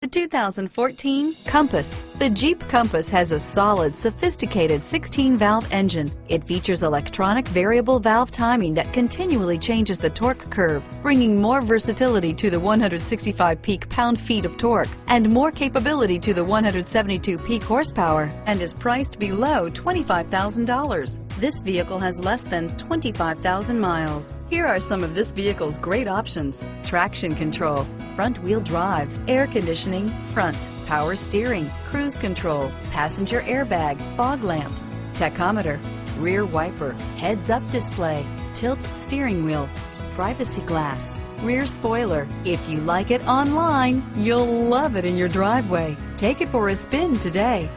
The 2014 Compass. The Jeep Compass has a solid, sophisticated 16-valve engine. It features electronic variable valve timing that continually changes the torque curve, bringing more versatility to the 165 peak pound-feet of torque and more capability to the 172 peak horsepower, and is priced below $25,000. This vehicle has less than 25,000 miles. Here are some of this vehicle's great options: traction control, front-wheel drive, air conditioning, front, power steering, cruise control, passenger airbag, fog lamps, tachometer, rear wiper, heads-up display, tilt steering wheel, privacy glass, rear spoiler. If you like it online, you'll love it in your driveway. Take it for a spin today.